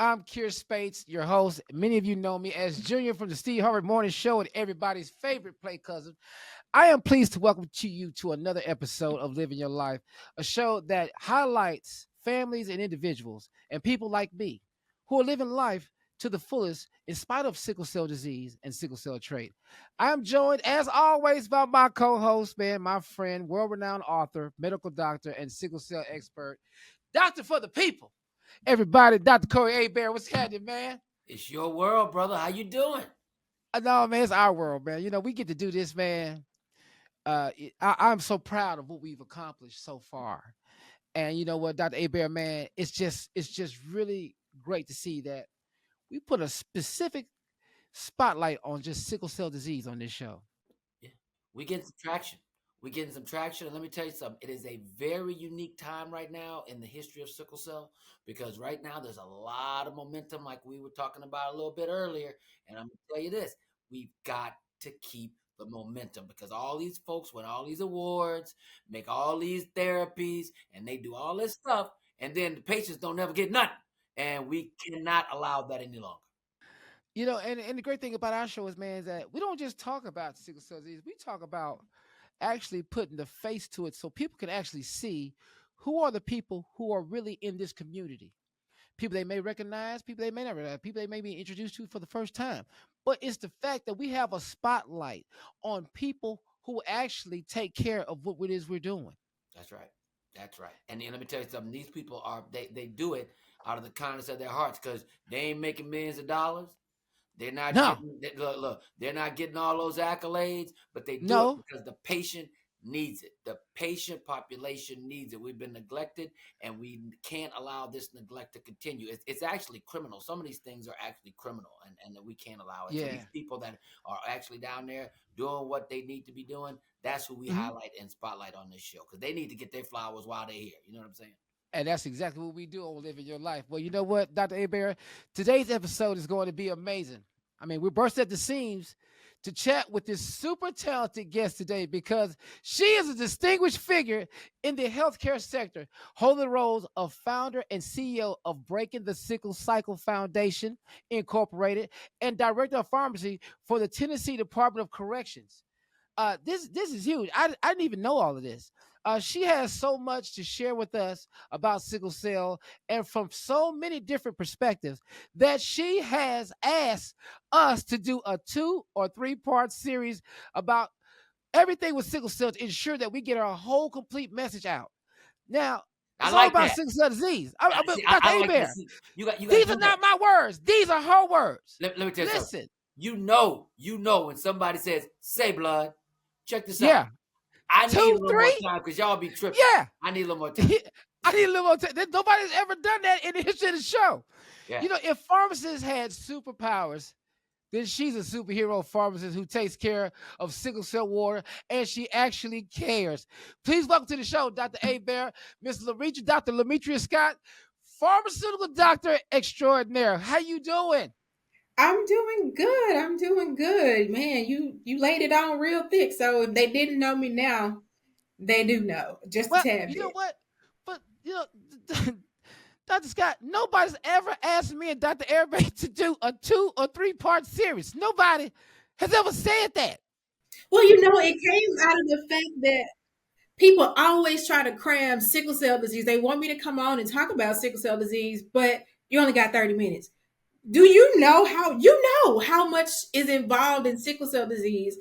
I'm Kier Spates, your host. Many of you know me as Junior from the Steve Harvey Morning Show and everybody's favorite play cousin. I am pleased to welcome to you to another episode of Living Your Life, a show that highlights families and individuals and people like me who are living life to the fullest in spite of sickle cell disease and sickle cell trait. I am joined, as always, by my co-host, man, my friend, world-renowned author, medical doctor, and sickle cell expert, Doctor for the People. Everybody, Dr. Corey Hebert, what's happening, man? It's your world, brother. How you doing? No, man, it's our world, man. We get to do this, man. I'm so proud of what we've accomplished so far. And you know what, Dr. Hebert, man, it's just really great to see that we put a specific spotlight on just sickle cell disease on this show. Yeah. We getting some traction. We getting some traction. And let me tell you something. It is a very unique time right now in the history of sickle cell because right now there's a lot of momentum, like we were talking about a little bit earlier. And I'm going to tell you this, we've got to keep the momentum because all these folks win all these awards, make all these therapies, and they do all this stuff. And then the patients don't ever get nothing. And we cannot allow that any longer. And the great thing about our show is, man, is that we don't just talk about sickle cell disease. We talk about actually putting the face to it so people can actually see who are the people who are really in this community. People they may recognize, people they may not recognize, people they may be introduced to for the first time. But it's the fact that we have a spotlight on people who actually take care of what it is we're doing. That's right. That's right. And then let me tell you something. These people they do it out of the kindness of their hearts because they ain't making millions of dollars. They're not No, look, they're not getting all those accolades, but they do it no, because the patient needs it. The patient population needs it. We've been neglected, and we can't allow this neglect to continue. It's actually criminal. Some of these things are actually criminal, and we can't allow it. So yeah. these people that are actually down there doing what they need to be doing, that's who we Mhm. highlight and spotlight on this show because they need to get their flowers while they're here. You know what I'm saying? And that's exactly what we do on Living Your Life. Well, you know what, Dr. Hebert? Today's episode is going to be amazing. I mean, we burst at the seams to chat with this super talented guest today because she is a distinguished figure in the healthcare sector, holding the roles of founder and CEO of Breaking the Sickle Cycle Foundation, Incorporated, and director of pharmacy for the Tennessee Department of Corrections. This is huge. I didn't even know all of this. She has so much to share with us about sickle cell and from so many different perspectives that she has asked us to do a 2 or 3 part series about everything with sickle cell to ensure that we get our whole complete message out. Now, I it's all like about that. sickle cell disease. See, Dr. I like Hebert, this. You got to these do are that. not my words. These are her words. Let me tell you something. Listen, You know when somebody says, say blood, check this out. yeah, I need a two, little more three, time because y'all be tripping. yeah. I need a little more time. I need a little more time. Nobody's ever done that in the history of the show. Yeah. If pharmacists had superpowers, then she's a superhero pharmacist who takes care of sickle cell water, and she actually cares. Please welcome to the show, Dr. Hebert, Miss Dr. Lametra Scott, pharmaceutical doctor extraordinaire. How you doing? I'm doing good. I'm doing good. Man, you laid it on real thick. So if they didn't know me now, they do know. Just a Well, tad you know bit. what? But Dr. Scott, nobody's ever asked me and Dr. Hebert to do a 2 or 3 part series. Nobody has ever said that. Well, it came out of the fact that people always try to cram sickle cell disease. They want me to come on and talk about sickle cell disease, but you only got 30 minutes. Do you know how much is involved in sickle cell disease?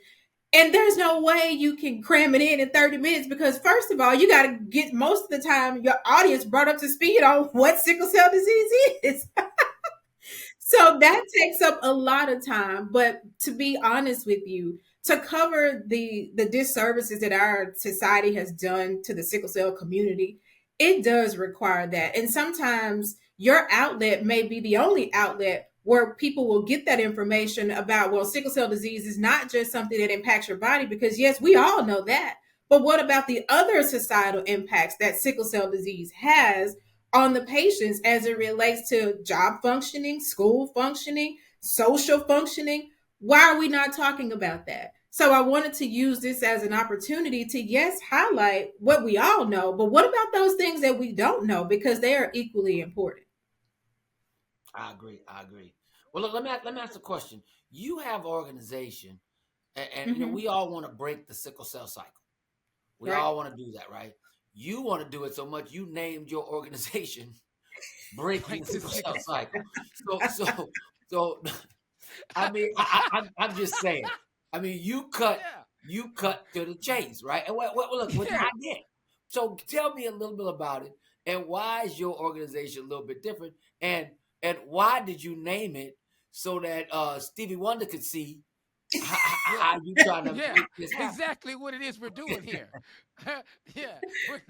And there's no way you can cram it in 30 minutes because, first of all, you got to get most of the time your audience brought up to speed on what sickle cell disease is. So that takes up a lot of time. But to be honest with you, to cover the disservices that our society has done to the sickle cell community, it does require that. And sometimes your outlet may be the only outlet where people will get that information about, well, sickle cell disease is not just something that impacts your body, because yes, we all know that. But what about the other societal impacts that sickle cell disease has on the patients as it relates to job functioning, school functioning, social functioning? Why are we not talking about that? So I wanted to use this as an opportunity to, yes, highlight what we all know, but what about those things that we don't know? Because they are equally important. I agree. I agree. Well, look, let me ask a question. You have organization, and you know Hmm. we all want to break the sickle cell cycle. We Right. all want to do that, right? You want to do it so much you named your organization breaking the Break the sickle cell sickle. cycle. So I mean, I'm just saying. I mean, Yeah. you cut to the chase, right? And look, which Yeah. I get. So tell me a little bit about it, and why is your organization a little bit different, and why did you name it so that Stevie Wonder could see Yeah. how you trying to Yeah. make this happen? Exactly what it is we're doing here. Yeah. We're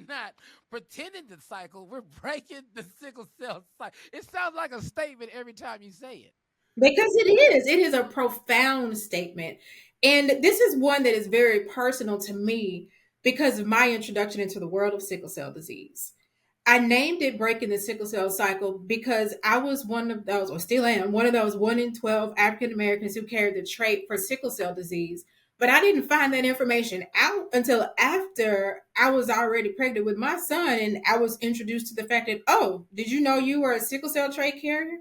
not pretending to cycle. We're breaking the sickle cell cycle. It sounds like a statement every time you say it. Because it is. It is a profound statement. And this is one that is very personal to me because of my introduction into the world of sickle cell disease. I named it Breaking the Sickle Cell Cycle because I was one of those, or still am, one of those 1 in 12 African Americans who carried the trait for sickle cell disease. But I didn't find that information out until after I was already pregnant with my son. And I was introduced to the fact that, oh, did you know you were a sickle cell trait carrier?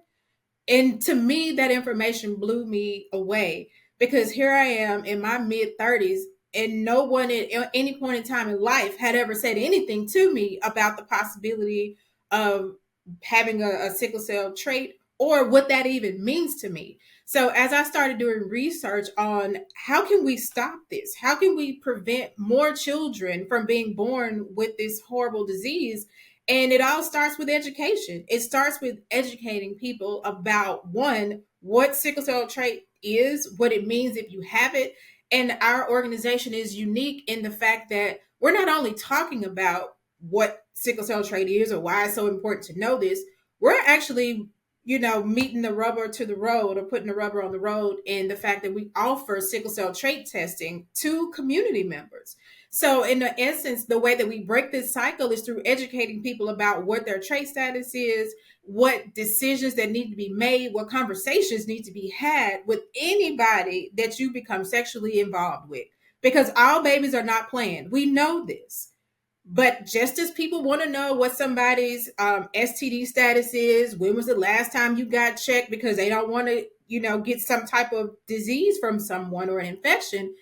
And to me, that information blew me away because here I am in my mid 30s, and no one at any point in time in life had ever said anything to me about the possibility of having a sickle cell trait or what that even means to me. So, as I started doing research on how can we stop this? How can we prevent more children from being born with this horrible disease? And it all starts with education. It starts with educating people about one, what sickle cell trait is, what it means if you have it. And our organization is unique in the fact that we're not only talking about what sickle cell trait is or why it's so important to know this, we're actually, meeting the rubber to the road or putting the rubber on the road in the fact that we offer sickle cell trait testing to community members. So, in the essence, the way that we break this cycle is through educating people about what their trait status is, what decisions that need to be made, what conversations need to be had with anybody that you become sexually involved with. Because all babies are not planned. We know this. But just as people want to know what somebody's STD status is, when was the last time you got checked because they don't want to, get some type of disease from someone or an infection,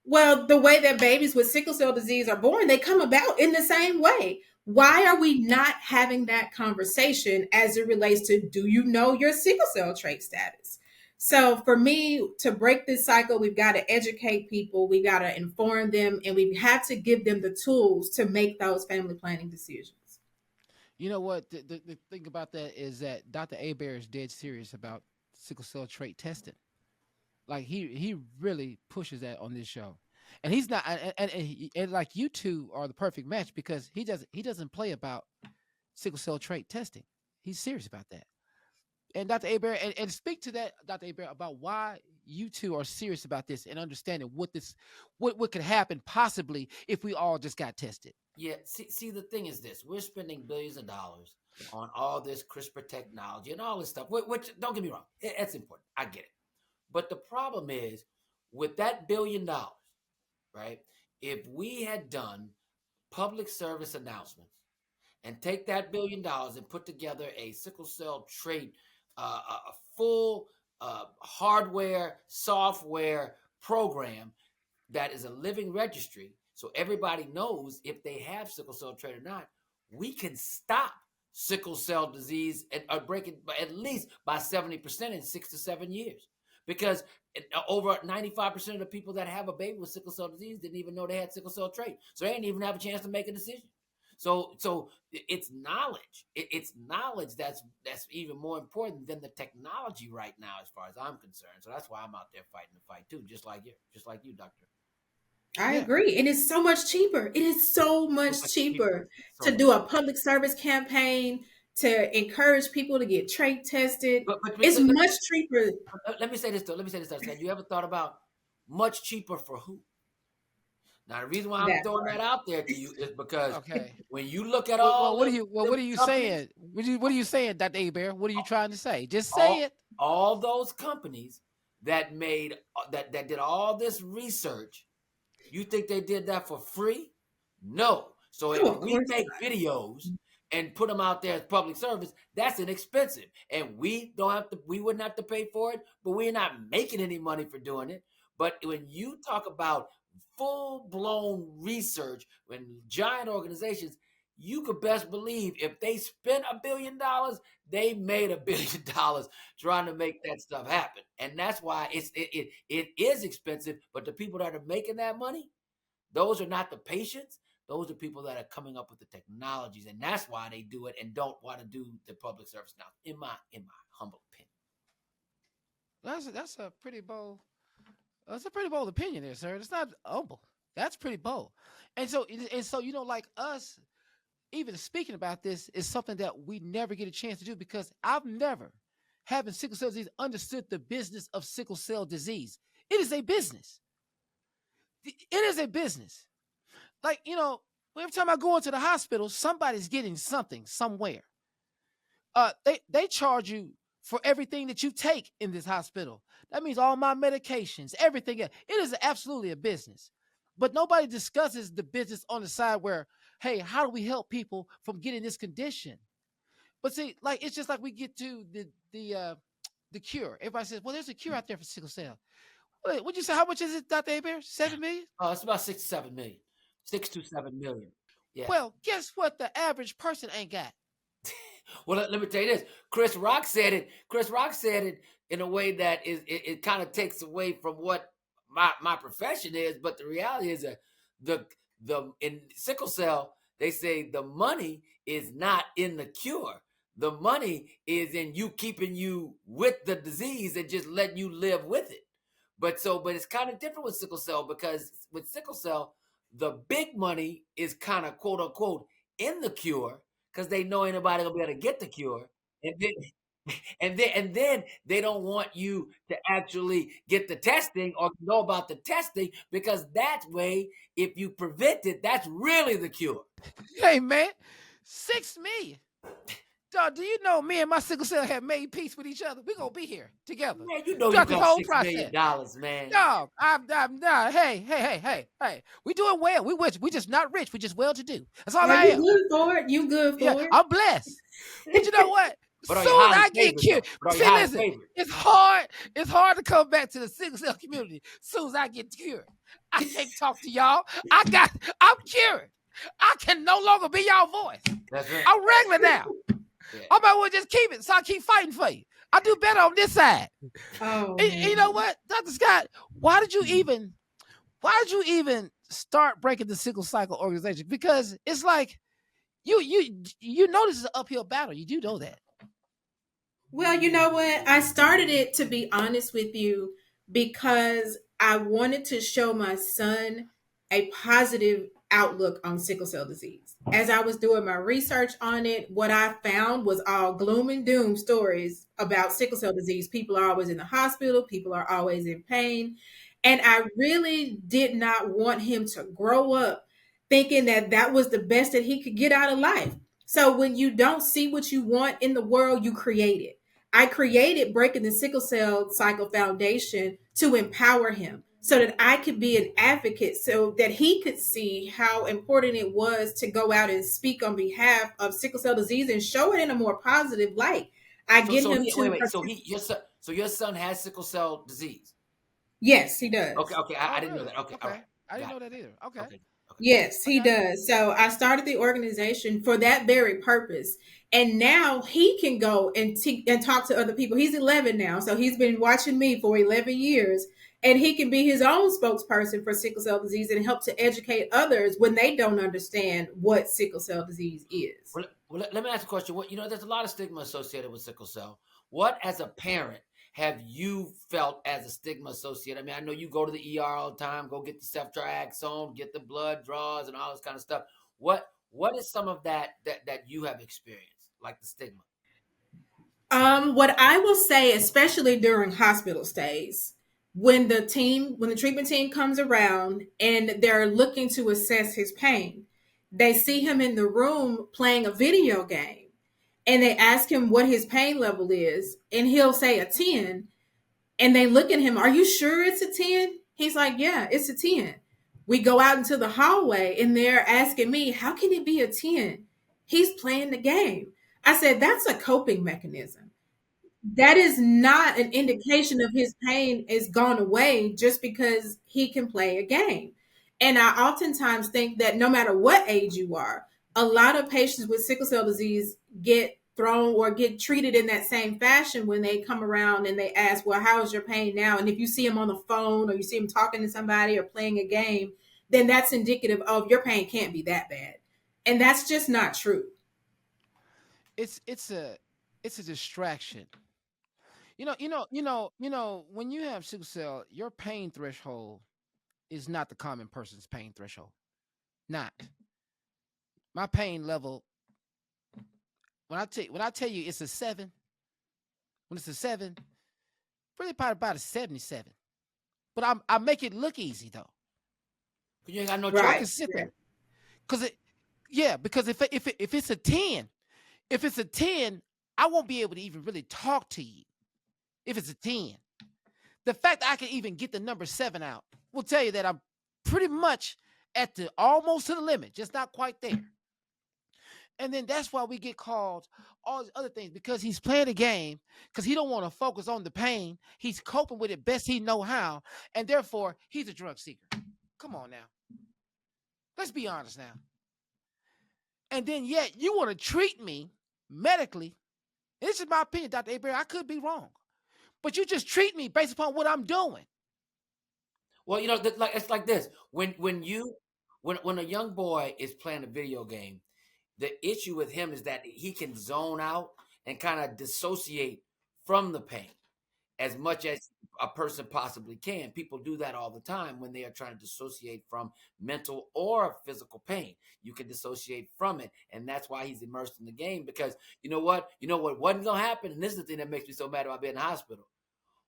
well, the way that babies with sickle cell disease are born, they come about in the same way. Why are we not having that conversation as it relates to do you know your sickle cell trait status? So, for me to break this cycle, we've got to educate people, we got to inform them, and we have to give them the tools to make those family planning decisions. You know what? The thing about that is that Dr. Abear is dead serious about sickle cell trait testing. Like he really pushes that on this show, and he's not and like you two are the perfect match because he doesn't play about sickle cell trait testing. He's serious about that. And Dr. Aber, and speak to that, Dr. Aber, about why you two are serious about this and understanding what could happen possibly if we all just got tested. Yeah, see, the thing is this: we're spending billions of dollars on all this CRISPR technology and all this stuff. Which don't get me wrong, it's important. I get it. But the problem is with that $1 billion, right? If we had done public service announcements and take that $1 billion and put together a sickle cell trait, a full hardware, software program that is a living registry, so everybody knows if they have sickle cell trait or not, we can stop sickle cell disease and break it by, at least by 70% in 6 to 7 years. Because over 95% of the people that have a baby with sickle cell disease didn't even know they had sickle cell trait. So they didn't even have a chance to make a decision. So it's knowledge. It's knowledge that's even more important than the technology right now, as far as I'm concerned. So that's why I'm out there fighting the fight too, just like you, Doctor. I Yeah. agree. And it's so much cheaper. It is so So much much cheaper. cheaper So to much. do a public service campaign, to encourage people to get trait tested. But It's much cheaper. let me say this though. Let me say this. Have you ever thought about much cheaper for who? Now the reason why I'm That throwing that out there to you is because Okay. when you look at Well, all what them are you companies, saying? What are you saying, Dr. Aber? What are you trying to say? Just say all it. all those companies that made that did all this research, you think they did that for free? No. So no, if of we course make not. videos and put them out there as public service, that's inexpensive. And we wouldn't have to pay for it, but we're not making any money for doing it. But when you talk about full-blown research, when giant organizations, you could best believe if they spent $1 billion, they made $1 billion trying to make that stuff happen. And that's why it is expensive. But the people that are making that money, those are not the patients. Those are people that are coming up with the technologies, and that's why they do it and don't want to do the public service now. In my humble opinion, That's a pretty bold. That's a pretty bold opinion there, sir. It's not humble. That's pretty bold. And so like us, even speaking about this is something that we never get a chance to do because I've never, having sickle cell disease, understood the business of sickle cell disease. It is a business. It is a business. Like, every time I go into the hospital, somebody's getting something somewhere. They charge you for everything that you take in this hospital. That means all my medications, everything else. It is absolutely a business. But nobody discusses the business on the side where, hey, how do we help people from getting this condition? But see, like, it's just like we get to the cure. Everybody says, well, there's a cure out there for sickle cell. What'd you say? How much is it, Dr. Hebert? 7 million? It's about 6 to 7 million. 6 to 7 million. Yeah. Well, guess what? The average person ain't got. Well, let me tell you this. Chris Rock said it in a way that it kind of takes away from what my profession is. But the reality is that in sickle cell, they say the money is not in the cure. The money is in you keeping you with the disease and just letting you live with it. But it's kind of different with sickle cell because with sickle cell, the big money is kind of quote unquote in the cure because they know ain't nobody gonna be able to get the cure, and then they don't want you to actually get the testing or know about the testing because that way, if you prevent it, that's really the cure. Hey man, 6 million. Dog, do you know me and my sickle cell have made peace with each other? We're gonna be here together. Man, you know throughout you the got whole $6 process. million, man. Dog, I'm nah, hey. We doing well. We just not rich. We just well to do. That's all I am. You good for it? You good for it? I'm blessed. But you know what? But soon as I get cured, see, listen, favorite? it's hard to come back to the sickle cell community. Soon as I get cured, I can't talk to y'all. I'm cured. I can no longer be y'all voice. That's right. I'm regular now. Yeah. I might well just keep it, so I keep fighting for you. I do better on this side. Oh, and you know what, Dr. Scott? Why did you even start breaking the sickle cycle organization? Because it's like you know this is an uphill battle. You do know that. Well, you know what? I started it, to be honest with you, because I wanted to show my son a positive outlook on sickle cell disease. As I was doing my research on it, what I found was all gloom and doom stories about sickle cell disease. People are always in the hospital. People are always in pain. And I really did not want him to grow up thinking that that was the best that he could get out of life. So when you don't see what you want in the world, you create it. I created Breaking the Sickle Cell Cycle Foundation to empower him so that I could be an advocate, so that he could see how important it was to go out and speak on behalf of sickle cell disease and show it in a more positive light. So your son has sickle cell disease? Yes, he does. Okay. I didn't know that. Okay. All right. I didn't know that either. Okay. Yes, he does. So I started the organization for that very purpose. And now he can go and talk to other people. He's 11 now. So he's been watching me for 11 years. And he can be his own spokesperson for sickle cell disease and help to educate others when they don't understand what sickle cell disease is. Well, let me ask a question. There's a lot of stigma associated with sickle cell. What, as a parent, have you felt as a stigma associated? I mean, I know you go to the ER all the time, go get the ceftriaxone, get the blood draws and all this kind of stuff. What is some of that you have experienced, like the stigma? What I will say, especially during hospital stays, when the treatment team comes around and they're looking to assess his pain, they see him in the room playing a video game. And they ask him what his pain level is, and he'll say a 10. And they look at him, are you sure it's a 10? He's like, yeah, it's a 10. We go out into the hallway, and they're asking me, how can it be a 10? He's playing the game. I said, that's a coping mechanism. That is not an indication of his pain is gone away just because he can play a game. And I oftentimes think that no matter what age you are, a lot of patients with sickle cell disease get thrown or get treated in that same fashion when they come around and they ask, well, how is your pain now? And if you see him on the phone or you see him talking to somebody or playing a game, then that's indicative of your pain can't be that bad. And that's just not true. It's a distraction. When you have sickle cell, your pain threshold is not the common person's pain threshold. Not. My pain level, when I tell you it's a 7, when it's a 7, really probably about a 77. But I make it look easy though. You ain't got no Right. I choice. can sit there. Because if it's a 10, I won't be able to even really talk to you. If it's a 10, the fact that I can even get the number 7 out will tell you that I'm pretty much at the almost to the limit, just not quite there. And then that's why we get called all these other things, because he's playing a game, because he don't want to focus on the pain. He's coping with it best he know how, and therefore he's a drug seeker. Come on now. Let's be honest now. And then yet you want to treat me medically. And this is my opinion, Dr. Hebert. I could be wrong. But you just treat me based upon what I'm doing. Well, it's like this. When a young boy is playing a video game, the issue with him is that he can zone out and kind of dissociate from the pain as much as a person possibly can. People do that all the time when they are trying to dissociate from mental or physical pain. You can dissociate from it, and that's why he's immersed in the game, because you know what wasn't going to happen, and this is the thing that makes me so mad about being in the hospital.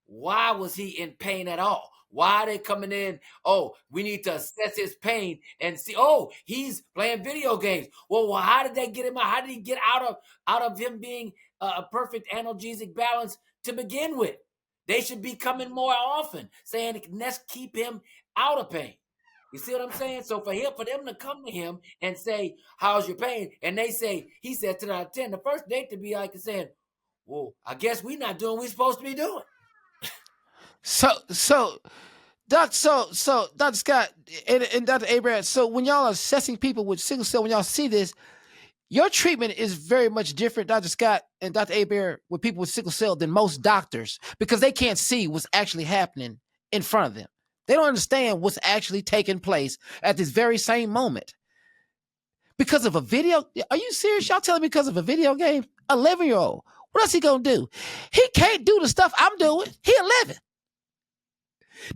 Why was he in pain at all? Why are they coming in? Oh, we need to assess his pain and see. Oh, he's playing video games. Well, how did they get him out? How did he get out of him being a perfect analgesic balance to begin with? They should be coming more often, saying let's keep him out of pain. You see what I'm saying? So for them to come to him and say, "How's your pain?" and they say, he said 10 out of 10. The first date to be like saying, "Well, I guess we're not doing what we're supposed to be doing." So, Dr. Scott and Dr. Abraham, so when y'all are assessing people with sickle cell, when y'all see this, your treatment is very much different, Dr. Scott and Dr. Hebert, with people with sickle cell than most doctors, because they can't see what's actually happening in front of them. They don't understand what's actually taking place at this very same moment. Because of a video? Are you serious? Y'all telling me because of a video game? 11-year-old. What else he gonna do? He can't do the stuff I'm doing. He 11.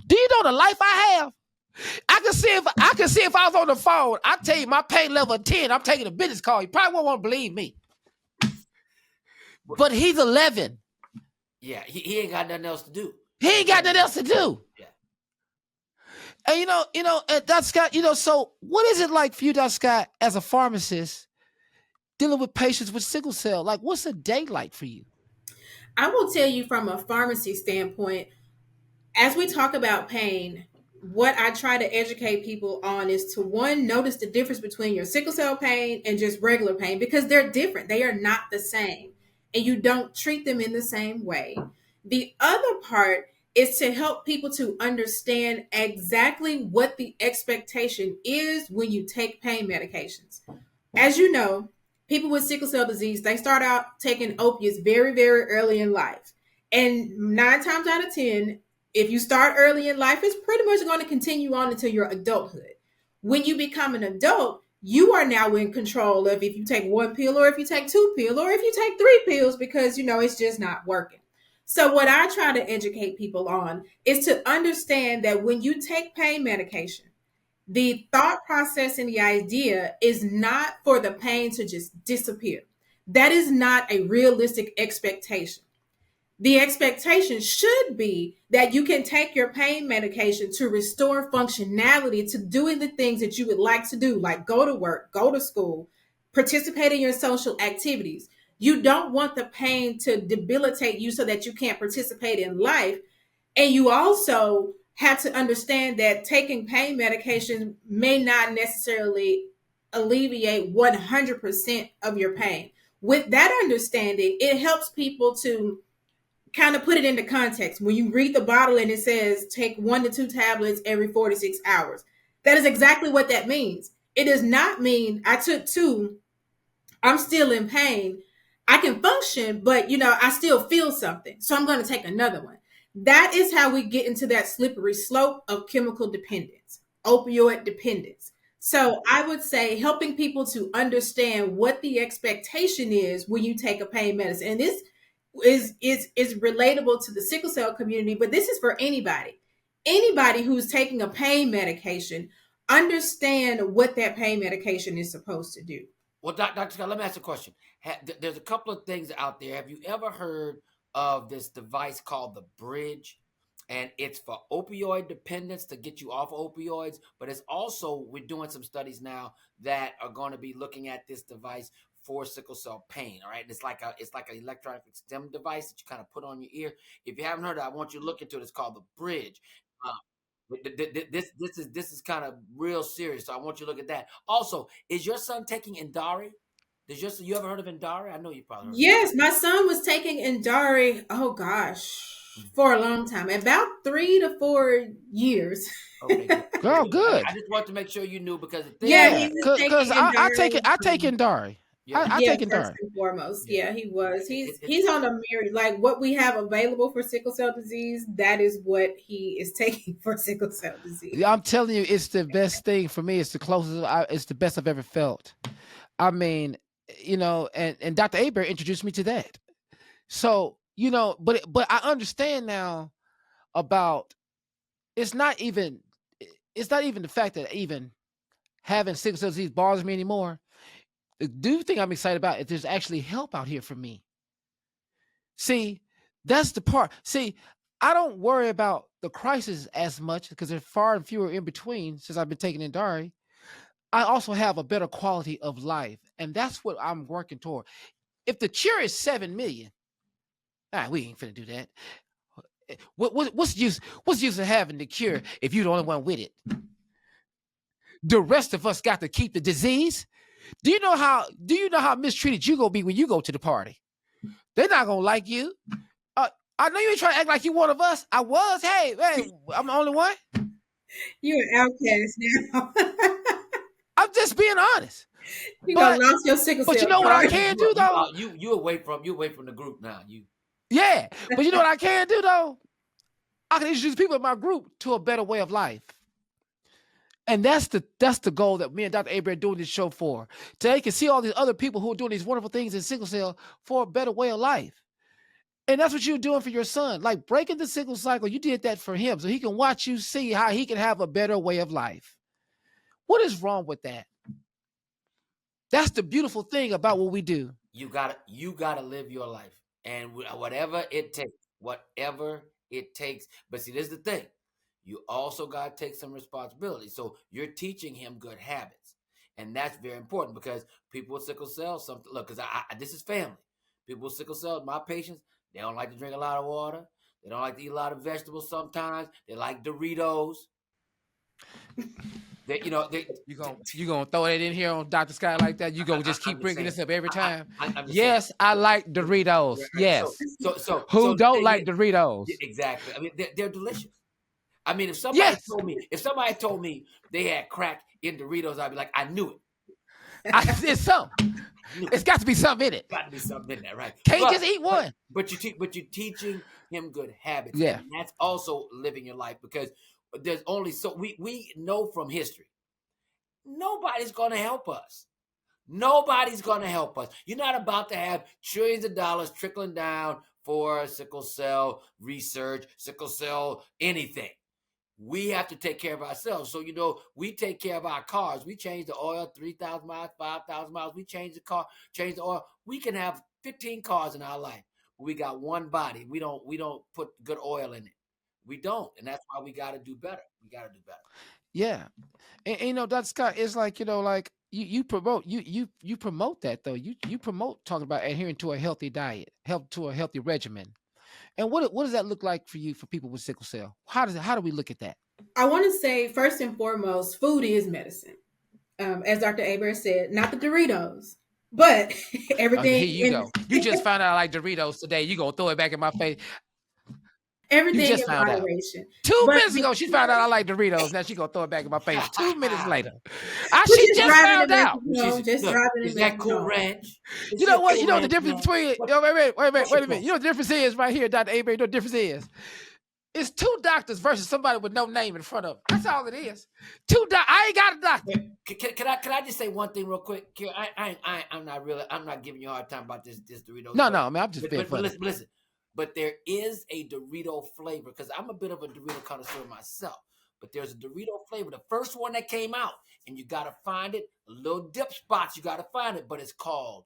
Do you know the life I have? I can see if I was on the phone. I tell you, my pain level 10. I'm taking a business call. You probably won't want to believe me, but he's 11. Yeah, he ain't got nothing else to do. He ain't got nothing else to do. Yeah. And Dr. Scott, so what is it like for you, Dr. Scott, as a pharmacist, dealing with patients with sickle cell? Like, what's a day like for you? I will tell you from a pharmacy standpoint, as we talk about pain, what I try to educate people on is to, one, notice the difference between your sickle cell pain and just regular pain, because they're different. They are not the same, and you don't treat them in the same way. The other part is to help people to understand exactly what the expectation is when you take pain medications. As you know, people with sickle cell disease, they start out taking opiates very, very early in life. And 9 times out of 10, if you start early in life, it's pretty much going to continue on until your adulthood. When you become an adult, you are now in control of if you take 1 pill or if you take 2 pills or if you take 3 pills, because, it's just not working. So what I try to educate people on is to understand that when you take pain medication, the thought process and the idea is not for the pain to just disappear. That is not a realistic expectation. The expectation should be that you can take your pain medication to restore functionality to doing the things that you would like to do, like go to work, go to school, participate in your social activities. You don't want the pain to debilitate you so that you can't participate in life. And you also have to understand that taking pain medication may not necessarily alleviate 100% of your pain. With that understanding, it helps people to kind of put it into context. When you read the bottle and it says take 1 to 2 tablets every 4 to 6 hours, that is exactly what that means. It does not mean I took 2, I'm still in pain. I can function, but I still feel something. So I'm going to take another one. That is how we get into that slippery slope of chemical dependence, opioid dependence. So I would say helping people to understand what the expectation is when you take a pain medicine. And this is relatable to the sickle cell community, but this is for anybody. Anybody who's taking a pain medication, understand what that pain medication is supposed to do. Well, Dr. Scott, let me ask you a question. There's a couple of things out there. Have you ever heard of this device called the bridge? And it's for opioid dependence to get you off opioids, but it's also, we're doing some studies now that are going to be looking at this device for sickle cell pain. All right. It's like an electronic stim device that you kind of put on your ear. If you haven't heard it, I want you to look into it. It's called the bridge. This is kind of real serious. So I want you to look at that. Also, is your son taking Indari? You ever heard of Indari? I know you probably heard. Yes, my son was taking Indari. Oh gosh, for a long time, about 3 to 4 years. Okay, Girl, good. I just want to make sure you knew because because I take Indari. Yeah, I take Indari. First and foremost. Yeah, he was. He's on a myriad, like what we have available for sickle cell disease. That is what he is taking for sickle cell disease. Yeah, I'm telling you, it's the best thing for me. It's the closest. It's the best I've ever felt. I mean, and Dr. Hebert introduced me to that. So but I understand now about it's not even the fact that even having sickle cell disease bothers me anymore. The new thing I'm excited about is there's actually help out here for me. See, that's the part. See, I don't worry about the crisis as much because there's far and fewer in between since I've been taking Indari. I also have a better quality of life, and that's what I'm working toward. If the cure is 7 million, we ain't finna do that. What's the use? What's the use of having the cure if you're the only one with it? The rest of us got to keep the disease. Do you know how mistreated you gonna be when you go to the party? They're not gonna like you. I know you ain't trying to act like you one of us. I was. Hey, I'm the only one. You're an outcast now. I'm just being honest. You lost your sickle cell. But you know what I can do though? You away from the group now. Yeah, but you know what I can do though? I can introduce people in my group to a better way of life. And that's the goal that me and Dr. Hebert are doing this show for. Today, you can see all these other people who are doing these wonderful things in sickle cell for a better way of life. And that's what you're doing for your son. Like breaking the sickle cycle, you did that for him so he can watch you see how he can have a better way of life. What is wrong with that? That's the beautiful thing about what we do. You gotta live your life. And whatever it takes. But see, this is the thing. You also got to take some responsibility. So you're teaching him good habits. And that's very important because people with sickle cell, because this is family. People with sickle cell, my patients, they don't like to drink a lot of water. They don't like to eat a lot of vegetables sometimes. They like Doritos. You gonna throw it in here on Dr. Scott like that? You gonna just keep bringing this up every time? Yes, I like Doritos. Yes. So who don't like Doritos? Exactly. I mean, they're delicious. I mean, if somebody told me they had crack in Doritos, I'd be like, I knew it. It's something. It's got to be something in it. Got to be something in there, right? Can't just eat one. But you're teaching him good habits. Yeah. And that's also living your life because there's only we know from history. Nobody's going to help us. Nobody's going to help us. You're not about to have trillions of dollars trickling down for sickle cell research, sickle cell anything. We have to take care of ourselves. So, we take care of our cars. We change the oil 3,000 miles, 5,000 miles. We change the oil. We can have 15 cars in our life. But we got one body. We don't put good oil in it. We don't. And that's why we got to do better. Yeah. And Dr. Scott, it's like, you promote that though. You promote talking about adhering to a healthy diet, to a healthy regimen. And what does that look like for you, for people with sickle cell? How do we look at that? I want to say, first and foremost, food is medicine. as Dr. Hebert said, not the Doritos, but everything Here you go. You just found out I like Doritos today. You gonna throw it back in my face. You everything just in found out. moderation. 2 But minutes ago, she found out I like Doritos. Now she gonna throw it back in my face 2 minutes later. we She just just driving found and out. making home, just Look, driving is and that making Cool home. Ranch? Is You know that what? Cool You know what the Ranch, difference man? between What's wait your a minute. You know what the difference is right here, Dr. Hebert. You know what the difference is? It's 2 doctors versus somebody with no name in front of them. That's all it is. 2 doctors. I ain't got a doctor. Can I just say one thing real quick? Kier, I'm not giving you a hard time about this Doritos. No, man, I'm just being funny. But listen, but there is a Dorito flavor because I'm a bit of a Dorito connoisseur myself. But there's a Dorito flavor, the first one that came out, and you gotta find it. Little dip spots, you gotta find it, but it's called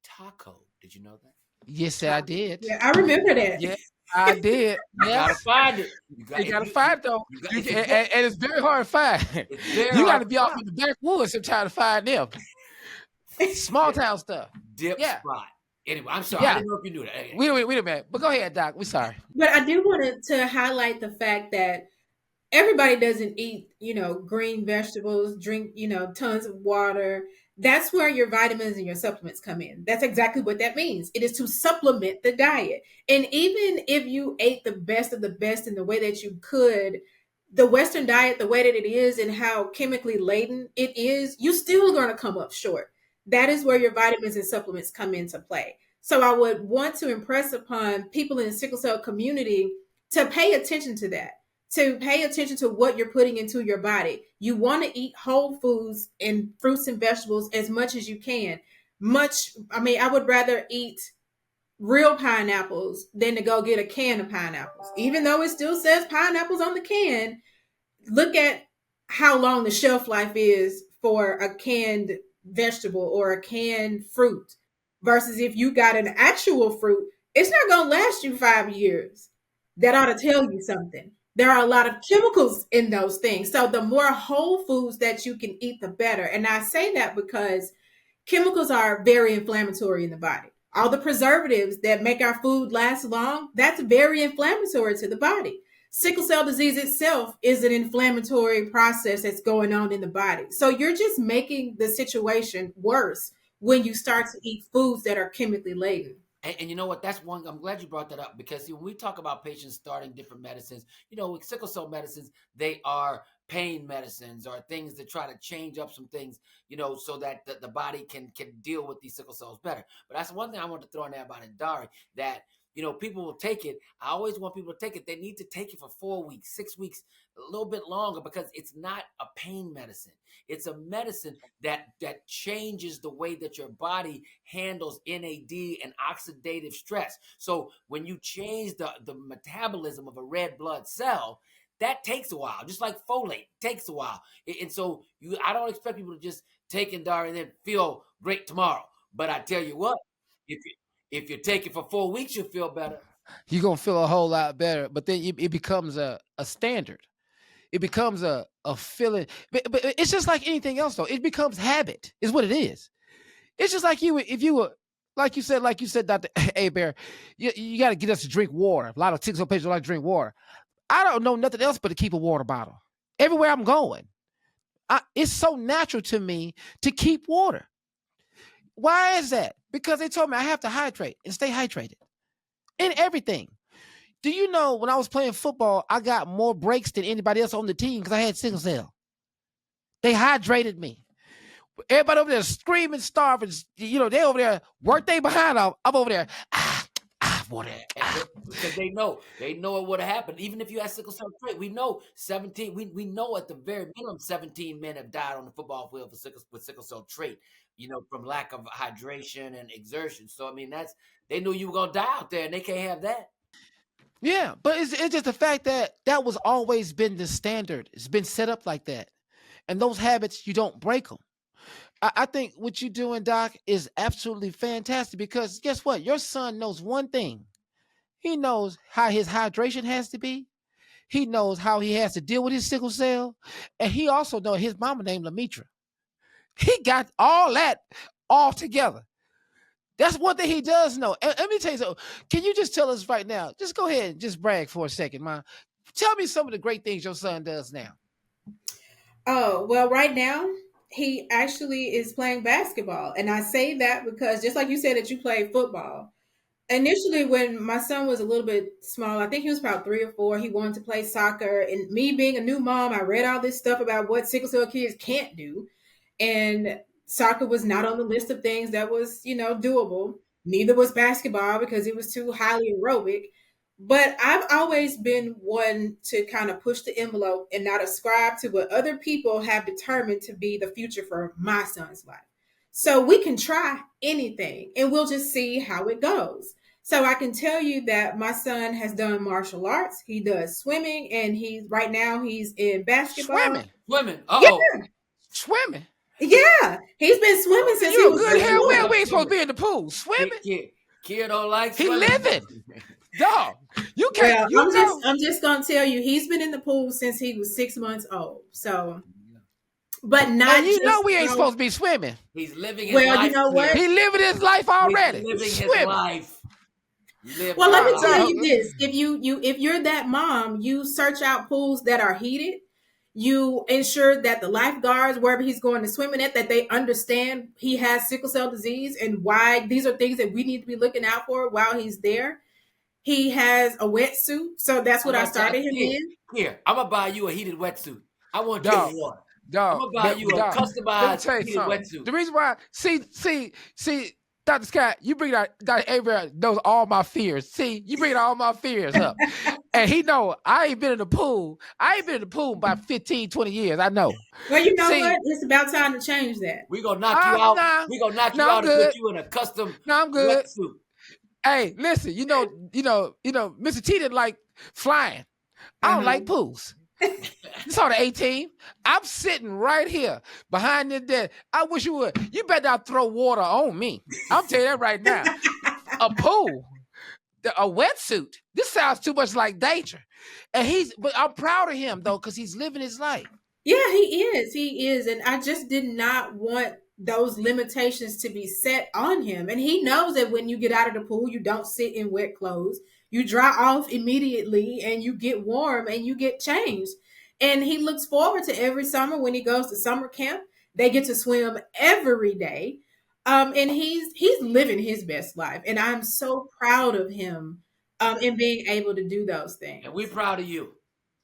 Taco. Did you know that? Yes, I did. Yeah, I remember that. Yeah, I did. You gotta find it. You gotta find it though. And it's very hard to find. It's very You hard gotta be off in the backwoods sometimes to find them. Small town stuff. Dip spot. Anyway, I'm sorry. Yeah. I didn't know if you knew that. Wait a minute. But go ahead, Doc. We're sorry. But I do want to highlight the fact that everybody doesn't eat, green vegetables, drink, tons of water. That's where your vitamins and your supplements come in. That's exactly what that means. It is to supplement the diet. And even if you ate the best of the best in the way that you could, the Western diet, the way that it is and how chemically laden it is, you still going to come up short. That is where your vitamins and supplements come into play. So I would want to impress upon people in the sickle cell community to pay attention to that, to pay attention to what you're putting into your body. You want to eat whole foods and fruits and vegetables as much as you can. I would rather eat real pineapples than to go get a can of pineapples. Even though it still says pineapples on the can, look at how long the shelf life is for a canned vegetable or a canned fruit versus if you got an actual fruit, it's not going to last you 5 years. That ought to tell you something. There are a lot of chemicals in those things. So the more whole foods that you can eat, the better. And I say that because chemicals are very inflammatory in the body. All the preservatives that make our food last long, that's very inflammatory to the body. Sickle cell disease itself is an inflammatory process that's going on in the body. So you're just making the situation worse when you start to eat foods that are chemically laden. And you know what? That's one. I'm glad you brought that up because when we talk about patients starting different medicines, with sickle cell medicines, they are pain medicines or things that try to change up some things, so that the body can deal with these sickle cells better. But that's one thing I want to throw in there about Indari that, people will take it. I always want people to take it. They need to take it for 4 weeks, 6 weeks, a little bit longer because it's not a pain medicine. It's a medicine that changes the way that your body handles NAD and oxidative stress. So when you change the metabolism of a red blood cell, that takes a while, just like folate takes a while. And so I don't expect people to just take Indari and then feel great tomorrow. But I tell you what, if you take it for 4 weeks, you'll feel better. You're going to feel a whole lot better. But then it becomes a standard. It becomes a feeling. But it's just like anything else, though. It becomes habit is what it is. It's just like if you were, like you said, Dr. Hebert, you got to get us to drink water. A lot of sickle cell patients like to drink water. I don't know nothing else but to keep a water bottle. Everywhere I'm going. It's so natural to me to keep water. Why is that? Because they told me I have to hydrate and stay hydrated in everything. Do you know when I was playing football, I got more breaks than anybody else on the team because I had sickle cell. They hydrated me. Everybody over there screaming, starving. They over there, work they behind. I'm over there. Water. Because they know it would have happened. Even if you had sickle cell trait, we know 17. We know at the very minimum 17 men have died on the football field with sickle cell trait. From lack of hydration and exertion. So they knew you were gonna die out there, and they can't have that. Yeah, but it's just the fact that was always been the standard. It's been set up like that, and those habits you don't break them. I think what you're doing, Doc, is absolutely fantastic because guess what? Your son knows one thing. He knows how his hydration has to be. He knows how he has to deal with his sickle cell. And he also knows his mama named Lametra. He got all that all together. That's one thing he does know. And let me tell you something. Can you just tell us right now? Just go ahead and just brag for a second, Ma. Tell me some of the great things your son does now. Oh, well, right now, he actually is playing basketball. And I say that because just like you said that you played football, initially when my son was a little bit small, I think he was about 3 or 4, he wanted to play soccer. And me being a new mom, I read all this stuff about what sickle cell kids can't do. And soccer was not on the list of things that was, doable. Neither was basketball because it was too highly aerobic. But I've always been one to kind of push the envelope and not ascribe to what other people have determined to be the future for my son's life. So we can try anything and we'll just see how it goes. So I can tell you that my son has done martial arts. He does swimming, and right now he's in basketball. Swimming. Yeah, Swimming. yeah. He's been swimming since he You a was good hell. little. We ain't supposed to be in the pool swimming. Kier don't like He swimming. living. Dog, you can't. Well, I'm just gonna tell you, he's been in the pool since he was 6 months old. So, but not. And you know we ain't supposed to be swimming. He's living his life. Well, you know what? He living his life already. He's living swimming. his life. Well, let me tell you this: if you're that mom, you search out pools that are heated. You ensure that the lifeguards, wherever he's going to swimming at, that they understand he has sickle cell disease and why these are things that we need to be looking out for while he's there. He has a wetsuit, so that's what I started him in. Here, I'm gonna buy you a heated wetsuit. I want you one. Dog, I'm gonna buy you a customized heated wetsuit. The reason why, see, Dr. Scott, you bring out, Dr. Hebert knows all my fears. See, you bring all my fears up. And he know I ain't been in the pool. I ain't been in the pool about 15, 20 years. I know. Well, you know what? It's about time to change that. We're going to knock you out. We're going to knock you out and put you in a custom I'm good. wetsuit. Hey, listen, you know, Mr. T didn't like flying. I don't like pools. This on the 18. I'm sitting right here behind the desk. I wish you would. You better not throw water on me. I'm telling you that right now. A pool, a wetsuit. This sounds too much like danger. But I'm proud of him though, because he's living his life. Yeah, he is. And I just did not want those limitations to be set on him. And he knows that when you get out of the pool, you don't sit in wet clothes. You dry off immediately and you get warm and you get changed. And he looks forward to every summer when he goes to summer camp. They get to swim every day. And he's living his best life. And I'm so proud of him in being able to do those things. And we're proud of you.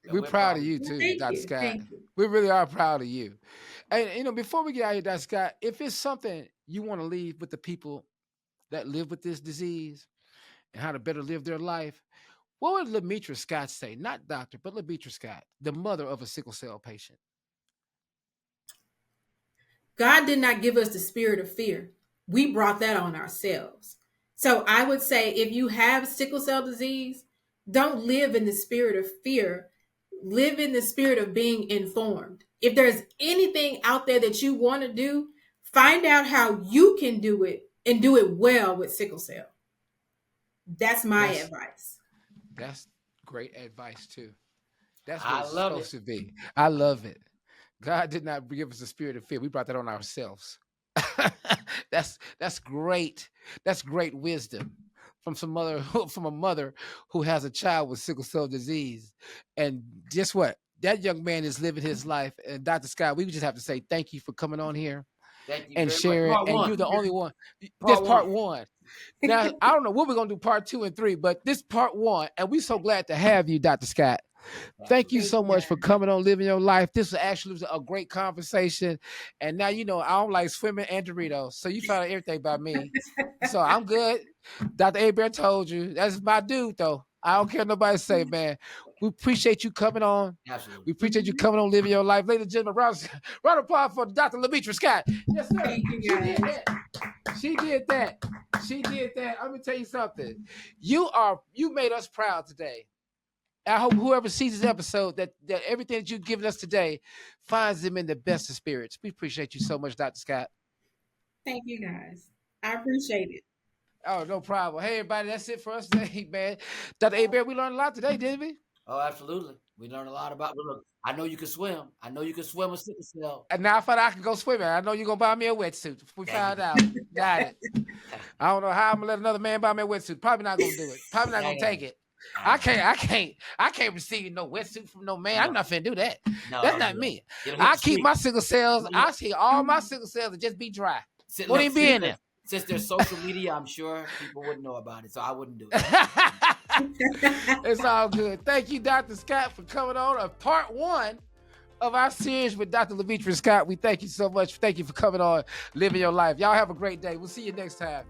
We're proud of you too, Dr. Scott. We really are proud of you. And before we get out of here, Dr. Scott, if it's something you want to leave with the people that live with this disease and how to better live their life, what would Lametra Scott say? Not doctor, but Lametra Scott, the mother of a sickle cell patient. God did not give us the spirit of fear. We brought that on ourselves. So I would say if you have sickle cell disease, don't live in the spirit of fear. Live in the spirit of being informed. If there's anything out there that you want to do, find out how you can do it and do it well with sickle cell. That's my advice. That's great advice too. That's what it's supposed to be. I love it. God did not give us a spirit of fear. We brought that on ourselves. That's great. That's great wisdom from a mother who has a child with sickle cell disease. And guess what? That young man is living his life. And Dr. Scott, we just have to say thank you for coming on here and sharing. And you're the only one. This part one. Now, I don't know what we're going to do part 2 and 3, but this part 1, and we're so glad to have you, Dr. Scott. Thank you so much for coming on Living Your Life. This was actually a great conversation. And now, I don't like swimming and Doritos. So you found out everything about me. So I'm good. Dr. Hebert told you. That's my dude, though. I don't care what nobody say, man. We appreciate you coming on. Absolutely. We appreciate you coming on Living Your Life. Ladies and gentlemen, round of applause for Dr. Lametra Scott. Yes, sir. She did that. I'm going to tell you something. You made us proud today. I hope whoever sees this episode, that everything that you've given us today finds them in the best of spirits. We appreciate you so much, Dr. Scott. Thank you, guys. I appreciate it. Oh, no problem. Hey, everybody, that's it for us today, man. Dr. Hebert, we learned a lot today, didn't we? Oh, absolutely. We learned a lot about. Look, I know you can swim. I know you can swim with sickle cell. And now I found out I can go swimming. I know you're going to buy me a wetsuit. We found out. Got it. I don't know how I'm going to let another man buy me a wetsuit. Probably not going to do it. Probably not going to take it. I can't receive no wetsuit from no man. No. I'm not finna do that. No, That's don't not do me. that. It'll hit I the keep street. my sickle cells. Yeah. I see all my sickle cells to just be dry. Look, Wouldn't even be in there. Since there's social media, I'm sure people wouldn't know about it, so I wouldn't do it. It's all good. Thank you, Dr. Scott, for coming on part 1 of our series with Dr. Lametra Scott. We thank you so much. Thank you for coming on, living your life. Y'all have a great day. We'll see you next time.